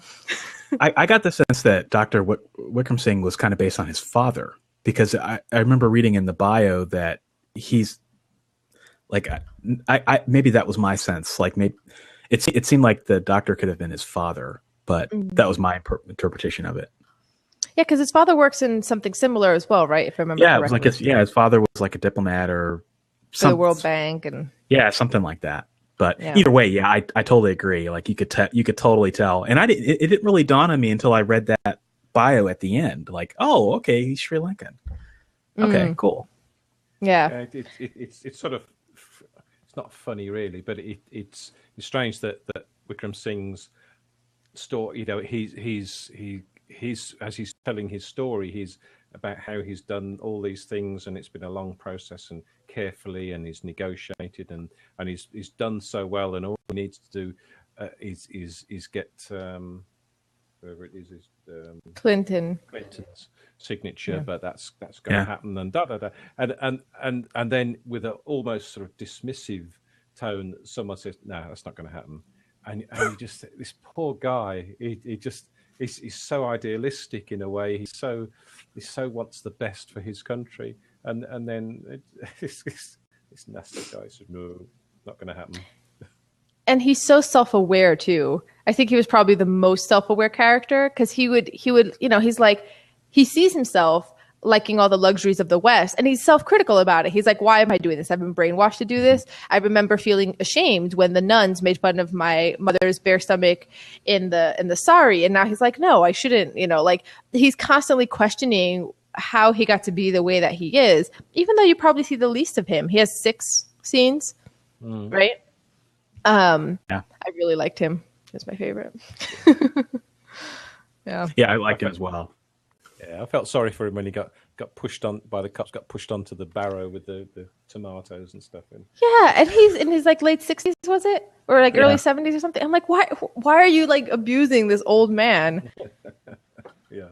I got the sense that Dr. Wickram Singh was kind of based on his father, because I remember reading in the bio that he's like, I maybe that was my sense. Like maybe it seemed like the doctor could have been his father, but that was my interpretation of it. Yeah, because his father works in something similar as well, right? If I remember correctly. It was like his father was like a diplomat or something. For the World Bank and something like that. But either way, I totally agree. Like you could totally tell, and it didn't really dawn on me until I read that bio at the end. Like, oh, okay, he's Sri Lankan. Okay, cool. Yeah, it's sort of, it's not funny really, but it's strange that Wickram Singh's story. You know, he's as he's telling his story, he's about how he's done all these things, and it's been a long process and carefully, and he's negotiated and he's done so well, and all he needs to do is get whoever it is Clinton's signature, but that's going to happen, and and then with an almost sort of dismissive tone, someone says, "No, that's not going to happen," and you just, this poor guy, he's so idealistic in a way. He so wants the best for his country, and then this nasty guy says, "No, not going to happen." And he's so self-aware too. I think he was probably the most self-aware character, because he would, he's like, he sees himself liking all the luxuries of the West. And he's self-critical about it. He's like, why am I doing this? I've been brainwashed to do this. I remember feeling ashamed when the nuns made fun of my mother's bare stomach in the sari. And now he's like, no, I shouldn't, like he's constantly questioning how he got to be the way that he is, even though you probably see the least of him. He has 6 scenes, right? Yeah. I really liked him. He's my favorite. Yeah, I liked him as well. Yeah, I felt sorry for him when he got pushed on by the cops, got pushed onto the barrow with the tomatoes and stuff. Yeah, and he's in his like late 60s, was it? Or like early 70s or something. I'm like, why are you like abusing this old man? Yeah.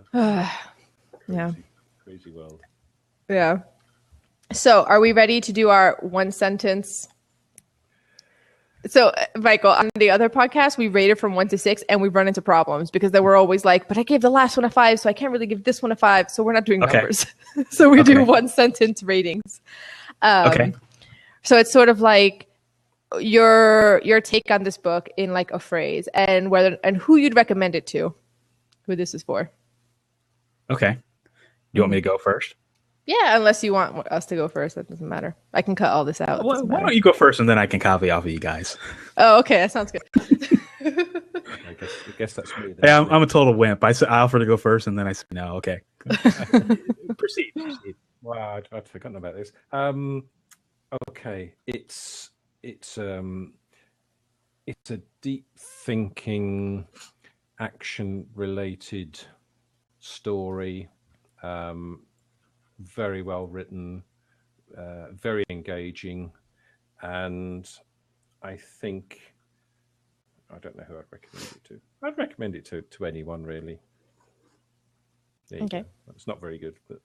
Crazy world. Yeah. So are we ready to do our one sentence? So, Michael, on the other podcast, we rated from 1 to 6, and we run into problems because they were always like, but I gave the last one a 5, so I can't really give this one a 5. So we're not doing numbers. So we do one sentence ratings. So it's sort of like your take on this book in like a phrase and who you'd recommend it to, who this is for. Okay. You want me to go first? Yeah, unless you want us to go first. That doesn't matter. I can cut all this out. Why don't you go first and then I can copy off of you guys? Oh, okay. That sounds good. I guess that's me. Then. Yeah, I'm a total wimp. I offer to go first and then I said, no, okay. Proceed. Wow, I'd forgotten about this. Okay. It's a deep thinking, action-related story. Very well written, very engaging, and I think I don't know who I'd recommend it to. I'd recommend it to anyone really. Okay, it's not very good, but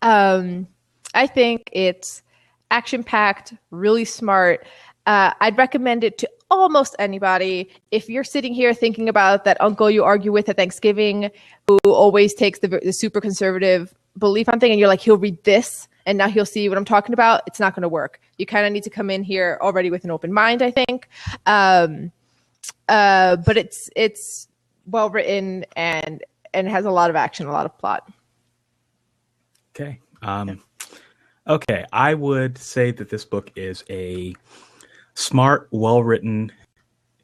I think it's action-packed, really smart. I'd recommend it to almost anybody. If you're sitting here thinking about that uncle you argue with at Thanksgiving who always takes the super conservative belief on thing and you're like, he'll read this and now he'll see what I'm talking about, it's not going to work. You kind of need to come in here already with an open mind, I think. But it's well written and has a lot of action, a lot of plot. Okay. Okay. I would say that this book is a smart, well-written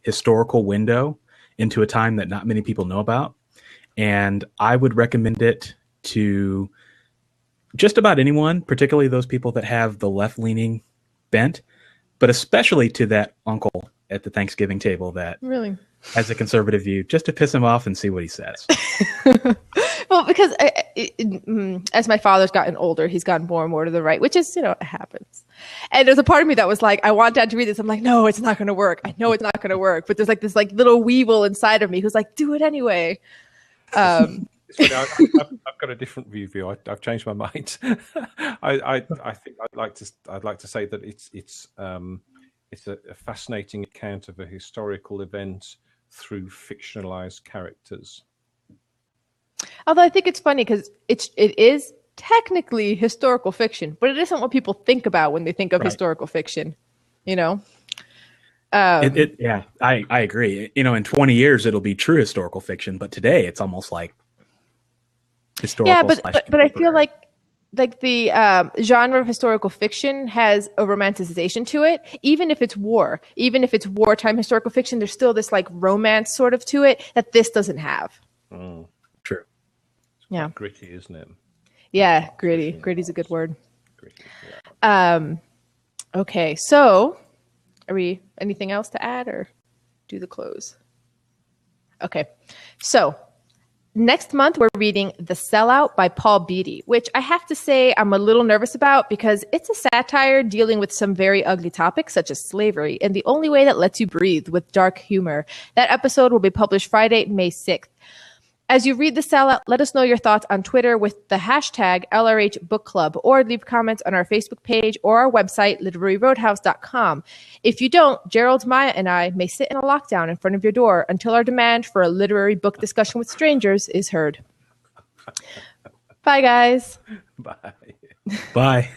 historical window into a time that not many people know about. And I would recommend it to just about anyone, particularly those people that have the left-leaning bent, but especially to that uncle at the Thanksgiving table that really has a conservative view, just to piss him off and see what he says. Well, because as my father's gotten older, he's gotten more and more to the right, which is, it happens. And there's a part of me that was like, I want Dad to read this. I'm like, no, it's not going to work. I know it's not going to work. But there's like this like little weevil inside of me who's like, do it anyway. I've got a different view. I've changed my mind. I think I'd like to say that it's a fascinating account of a historical event through fictionalized characters. Although I think it's funny because it is technically historical fiction, but it isn't what people think about when they think of historical fiction, Yeah, I agree. In 20 years, it'll be true historical fiction, but today it's almost like historical. Yeah, but I feel like the genre of historical fiction has a romanticization to it, even if it's war, even if it's wartime historical fiction, there's still this like romance sort of to it that this doesn't have. True. Yeah. Gritty, isn't it? Yeah, gritty. Gritty's a good word. Gritty, yeah. Okay, so are we anything else to add or do the close? Okay, so next month we're reading The Sellout by Paul Beatty, which I have to say I'm a little nervous about because it's a satire dealing with some very ugly topics such as slavery in the only way that lets you breathe, with dark humor. That episode will be published Friday, May 6th. As you read The Sellout, let us know your thoughts on Twitter with the hashtag LRH Bookclub, or leave comments on our Facebook page or our website, literaryroadhouse.com. If you don't, Gerald, Maya, and I may sit in a lockdown in front of your door until our demand for a literary book discussion with strangers is heard. Bye, guys. Bye. Bye.